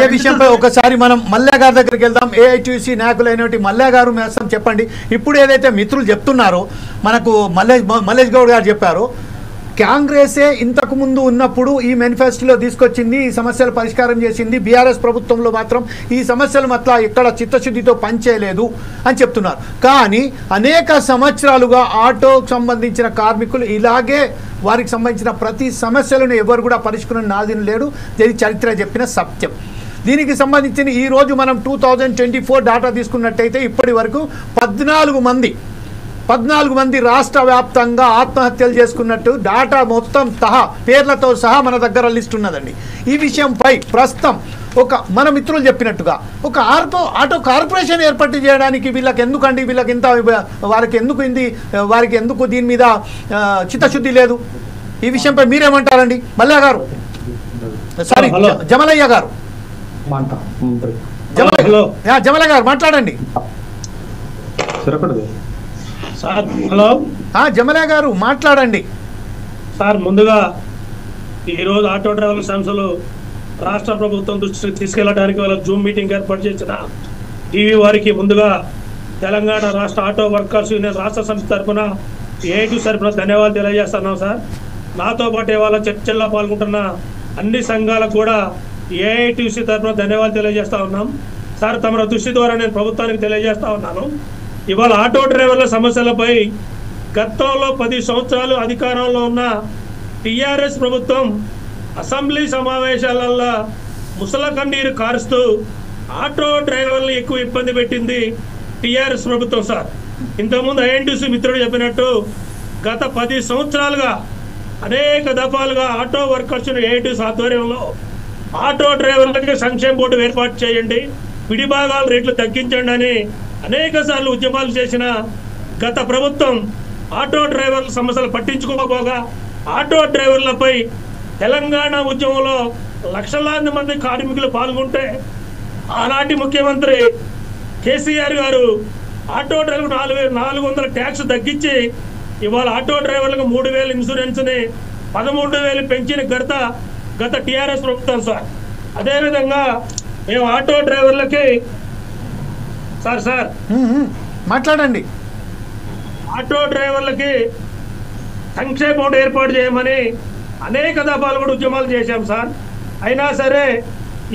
ఇదే విషయంపై ఒకసారి మనం మల్లా గారి దగ్గరికి వెళ్దాం. ఏఐటీసీ నాయకులైనటువంటి మల్లా గారు మేసం చెప్పండి. ఇప్పుడు ఏదైతే మిత్రులు చెప్తున్నారో మనకు మల్లేష్ గౌడ్ గారు చెప్పారో, కాంగ్రెసే ఇంతకు ముందు ఉన్నప్పుడు ఈ మేనిఫెస్టోలో తీసుకొచ్చింది, ఈ సమస్యలు పరిష్కారం చేసింది. బీఆర్ఎస్ ప్రభుత్వంలో మాత్రం ఈ సమస్యలు మాత్రం ఎక్కడ చిత్తశుద్ధితో పనిచేయలేదు అని చెప్తున్నారు. కానీ అనేక సంవత్సరాలుగా ఆటోకు సంబంధించిన కార్మికులు ఇలాగే వారికి సంబంధించిన ప్రతి సమస్యలను ఎవరు కూడా పరిష్కరణ నాదిన లేడు. ఇది చరిత్ర చెప్పిన సత్యం. దీనికి సంబంధించిన ఈరోజు మనం 2024 డాటా తీసుకున్నట్టయితే ఇప్పటి వరకు 14 మంది రాష్ట్ర వ్యాప్తంగా ఆత్మహత్యలు చేసుకున్నట్టు డాటా మొత్తం పేర్లతో సహా మన దగ్గర లిస్ట్ ఉన్నదండి. ఈ విషయంపై ప్రస్తుతం మన మిత్రులు చెప్పినట్టుగా ఒక ఆటో కార్పొరేషన్ ఏర్పాటు చేయడానికి వీళ్ళకి ఎందుకండి, వీళ్ళకి ఇంత వారికి ఎందుకు దీని మీద చిత్తశుద్ధి లేదు? ఈ విషయంపై మీరేమంటారండి మల్లా గారు? సారీ, జమలయ్య గారు. జమలయ్య గారు మాట్లాడండి. సార్ హలో, జమలయ్య గారు మాట్లాడండి సార్. ముందుగా ఈరోజు ఆటో డ్రైవర్ల సంస్థలు రాష్ట్ర ప్రభుత్వం దృష్టికి తీసుకెళ్లడానికి వాళ్ళ జూమ్ మీటింగ్ ఏర్పాటు చేసిన టీవీ వారికి ముందుగా తెలంగాణ రాష్ట్ర ఆటో వర్కర్స్ యూనియన్ రాష్ట్ర సంస్థ తరఫున ఏఐటీ తరఫున ధన్యవాదాలు తెలియజేస్తున్నాం సార్. నాతో పాటు ఇవాళ చర్చల్లో పాల్గొంటున్న అన్ని సంఘాలకు కూడా ఏఐటీసీ తరఫున ధన్యవాదాలు తెలియజేస్తా ఉన్నాం సార్. తమ దృష్టి ద్వారా నేను ప్రభుత్వానికి తెలియజేస్తా ఉన్నాను. ఇవాళ ఆటో డ్రైవర్ల సమస్యలపై గతంలో 10 సంవత్సరాలు అధికారంలో ఉన్న టీఆర్ఎస్ ప్రభుత్వం అసెంబ్లీ సమావేశాలలో ముసల కన్నీరు కారుస్తూ ఆటో డ్రైవర్లు ఎక్కువ ఇబ్బంది పెట్టింది టీఆర్ఎస్ ప్రభుత్వం సార్. ఇంతకుముందు ఐఎన్టీసీ మిత్రుడు చెప్పినట్టు గత 10 సంవత్సరాలుగా అనేక దఫాలుగా ఆటో వర్కర్స్ ఏఐటీసీ ఆధ్వర్యంలో ఆటో డ్రైవర్లకి సంక్షేమ బోర్డు ఏర్పాటు చేయండి, విడిభాగాల రేట్లు తగ్గించండి అని అనేక సార్లు ఉద్యమాలు చేసిన గత ప్రభుత్వం ఆటో డ్రైవర్ల సమస్యలు పట్టించుకోకపోగా ఆటో డ్రైవర్లపై తెలంగాణ ఉద్యమంలో లక్షలాది మంది కార్మికులు పాల్గొంటే ఆనాటి ముఖ్యమంత్రి కేసీఆర్ గారు ఆటో డ్రైవర్ 400 ట్యాక్స్ తగ్గించి ఇవాళ ఆటో డ్రైవర్లకు 3000 ఇన్సూరెన్స్ని 13,000 పెంచిన గత టీఆర్ఎస్ ప్రభుత్వం సార్. అదేవిధంగా మేము ఆటో డ్రైవర్లకి సార్ మాట్లాడండి. ఆటో డ్రైవర్లకి సంక్షేమ బోర్డు ఏర్పాటు చేయమని అనేక దఫాలు కూడా ఉద్యమాలు చేశాం సార్. అయినా సరే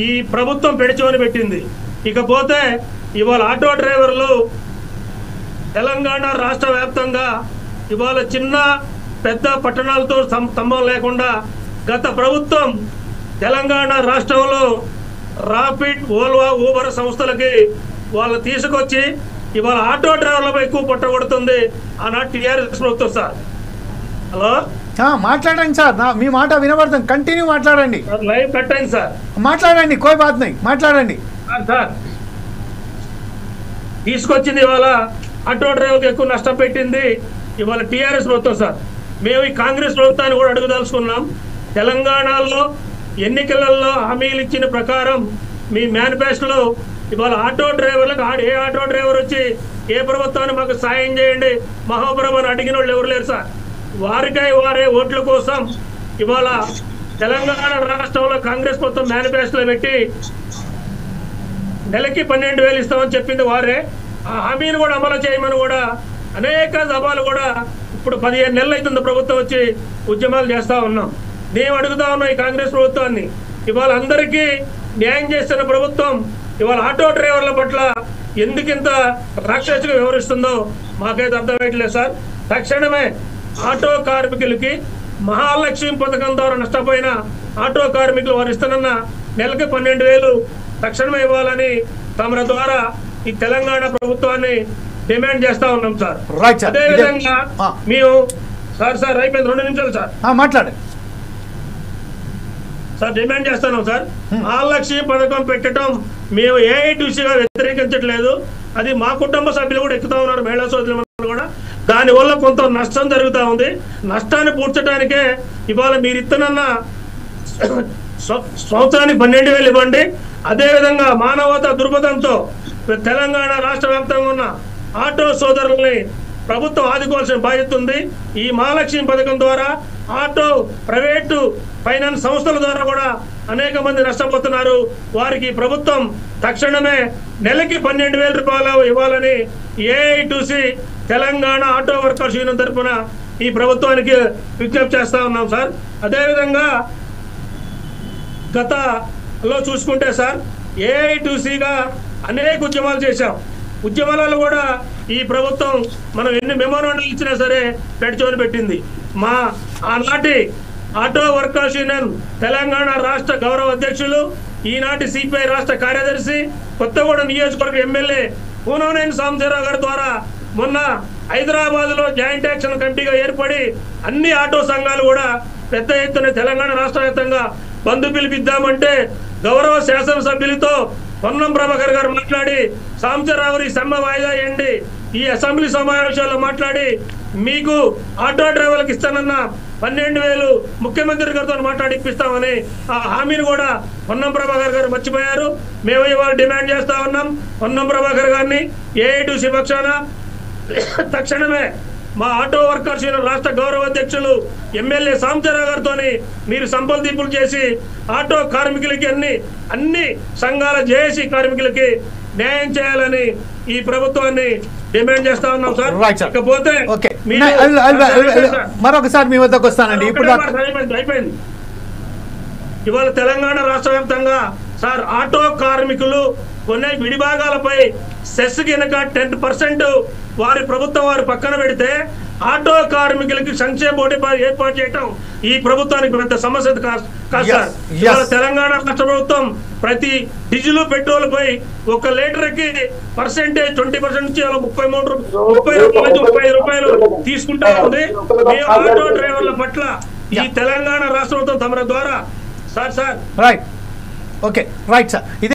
ఈ ప్రభుత్వం పెడిచోని పెట్టింది. ఇకపోతే ఇవాళ ఆటో డ్రైవర్లు తెలంగాణ రాష్ట్ర వ్యాప్తంగా ఇవాళ చిన్న పెద్ద పట్టణాలతో సంబంధం లేకుండా గత ప్రభుత్వం తెలంగాణ రాష్ట్రంలో రాపిడ్, ఓల్వా, ఊబర్ సంస్థలకి వాళ్ళు తీసుకొచ్చి ఇవాళ ఆటో డ్రైవర్లపై ఎక్కువ పట్టగొడుతుంది ఆనాటి టీఆర్ఎస్ ప్రభుత్వం సార్. హలో, మాట్లాడండి సార్, మీ మాట వినబడుతుంది, కంటిన్యూ మాట్లాడండి. లైవ్ కట్టండి సార్, మాట్లాడండి, కోయి బాత్ నహీ, మాట్లాడండి సార్. తీసుకొచ్చింది ఇవాళ ఆటో డ్రైవర్కి ఎక్కువ నష్టం పెట్టింది ఇవాళ టీఆర్ఎస్ ప్రభుత్వం సార్. మేము ఈ కాంగ్రెస్ ప్రభుత్వాన్ని కూడా అడుగుదలుచుకున్నాం. తెలంగాణలో ఎన్నికలలో హామీలు ఇచ్చిన ప్రకారం మీ మేనిఫెస్టోలో ఇవాళ ఆటో డ్రైవర్లకు ఏ ఆటో డ్రైవర్ వచ్చి ఏ ప్రభుత్వాన్ని మాకు సాయం చేయండి మహాప్రభుని అడిగిన వాళ్ళు ఎవరు లేరు సార్. వారే ఓట్ల కోసం ఇవాళ తెలంగాణ రాష్ట్రంలో కాంగ్రెస్ ప్రభుత్వం మేనిఫెస్టోలో పెట్టి నెలకి 12,000 ఇస్తామని చెప్పింది వారే. ఆ హామీని కూడా అమలు చేయమని కూడా అనేక సభలు కూడా ఇప్పుడు 15 నెలలు అవుతుంది ప్రభుత్వం వచ్చి ఉద్యమాలు చేస్తూ ఉన్నాం. మేము అడుగుతా ఉన్నాం ఈ కాంగ్రెస్ ప్రభుత్వాన్ని, ఇవాళ అందరికీ న్యాయం చేస్తున్న ప్రభుత్వం ఇవాళ ఆటో డ్రైవర్ల పట్ల ఎందుకింత రాక్షసుగా వ్యవహరిస్తుందో మాకైతే అర్థమయ్యట్లేదు సార్. తక్షణమే ఆటో కార్మికులకి మహాలక్ష్మి పథకం ద్వారా నష్టపోయిన ఆటో కార్మికులు వారు ఇస్తున్న నెలకి 12,000 తక్షణమే ఇవ్వాలని తమ ద్వారా ఈ తెలంగాణ ప్రభుత్వాన్ని డిమాండ్ చేస్తా ఉన్నాం సార్. అదేవిధంగా మేము సార్ అయిపోయింది 2 నిమిషాలు సార్ మాట్లాడండి సార్. డిమాండ్ చేస్తున్నాం సార్, మహాలక్ష్మి పథకం పెట్టడం మేము ఏఐటీసీగా వ్యతిరేకించట్లేదు. అది మా కుటుంబ సభ్యులు కూడా ఎక్కుతా ఉన్నారు, మహిళా సోదరులు కూడా. దానివల్ల కొంత నష్టం జరుగుతూ ఉంది. నష్టాన్ని పూడ్చడానికే ఇవాళ మీరు ఇస్తున్న సంవత్సరానికి 12,000 ఇవ్వండి. అదేవిధంగా మానవతా దృక్పథంతో తెలంగాణ రాష్ట్ర వ్యాప్తంగా ఉన్న ఆటో సోదరుల్ని ప్రభుత్వం ఆదుకోవాల్సిన బాధ్యత ఉంది. ఈ మహాలక్ష్మి పథకం ద్వారా ఆటో ప్రైవేటు ఫైనాన్స్ సంస్థల ద్వారా కూడా అనేక మంది నష్టపోతున్నారు. వారికి ప్రభుత్వం తక్షణమే నెలకి 12,000 రూపాయలు ఇవ్వాలని AITC Telangana auto workers union తరఫున ఈ ప్రభుత్వానికి విజ్ఞప్తి చేస్తా ఉన్నాం సార్. అదేవిధంగా గతలో చూసుకుంటే సార్ ఏఐటీసీగా అనేక ఉద్యమాలు చేశాం. ఉద్యమాలలో కూడా ఈ ప్రభుత్వం మనం ఎన్ని మెమోరాండాలు ఇచ్చినా సరే పెట్టుచోని పెట్టింది. మా ఆనాటి ఆటో వర్కర్స్ యూనియన్ తెలంగాణ రాష్ట్ర గౌరవ అధ్యక్షులు, ఈనాటి సిపిఐ రాష్ట్ర కార్యదర్శి, కొత్తగూడెం నియోజకవర్గ ఎమ్మెల్యే పూననేని సాంబశివరావు గారి ద్వారా మొన్న హైదరాబాద్ లో జాయింట్ యాక్షన్ కమిటీగా ఏర్పడి అన్ని ఆటో సంఘాలు కూడా పెద్ద ఎత్తున తెలంగాణ రాష్ట్ర వ్యాప్తంగా బంధు పిలిపిద్దామంటే గౌరవ శాసనసభ్యులతో పొన్నం ప్రభాకర్ గారు మాట్లాడి సాంబశివరావు ఈ సమ్మె వాయిదా వేయండి, ఈ అసెంబ్లీ సమావేశాల్లో మాట్లాడి మీకు ఆటో డ్రైవర్లకు ఇస్తానన్న 12,000 ముఖ్యమంత్రి గారితో మాట్లాడి ఇప్పిస్తామని ఆ హామీని కూడా పొన్నం ప్రభాకర్ గారు మర్చిపోయారు. మేము ఇవాళ డిమాండ్ చేస్తా ఉన్నాం పొన్నం ప్రభాకర్ గారిని ఏఐటీసీ పక్షాన తక్షణమే మా ఆటో వర్కర్స్ యూనియన్ రాష్ట్ర గౌరవ అధ్యక్షులు ఎమ్మెల్యే సాంబశివరావు గారితో మీరు సంప్రదింపులు చేసి ఆటో కార్మికులకి అన్ని సంఘాల జేఏసీ కార్మికులకి న్యాయం చేయాలని ఈ ప్రభుత్వాన్ని డిమాండ్ చేస్తా ఉన్నాం సార్. ఇకపోతే మరొకసారి మీ వద్దకు వస్తానండి. ఇప్పుడు అయిపోయింది. ఇవాళ తెలంగాణ రాష్ట్ర వ్యాప్తంగా సార్ ఆటో కార్మికులు కొన్ని విడిభాగాలపై సెస్ కింద 10% వారి ప్రభుత్వం వారు పక్కన పెడితే ఆటో కార్మికులకి సంక్షేమ బోర్డు ఏర్పాటు చేయటం ఈ ప్రభుత్వానికి పెద్ద సమస్య కాదు సార్. ఇవాళ తెలంగాణ రాష్ట్ర ప్రభుత్వం ప్రతి డీజిల్ పెట్రోల్ పై 1 లీటర్కి పర్సెంటేజ్ 20% నుంచి 30 రూపాయలు తీసుకుంటా ఉంది. మేము ఆటో డ్రైవర్ల పట్ల ఈ తెలంగాణ రాష్ట్ర ప్రభుత్వం తమ ద్వారా సార్ రైట్ సార్.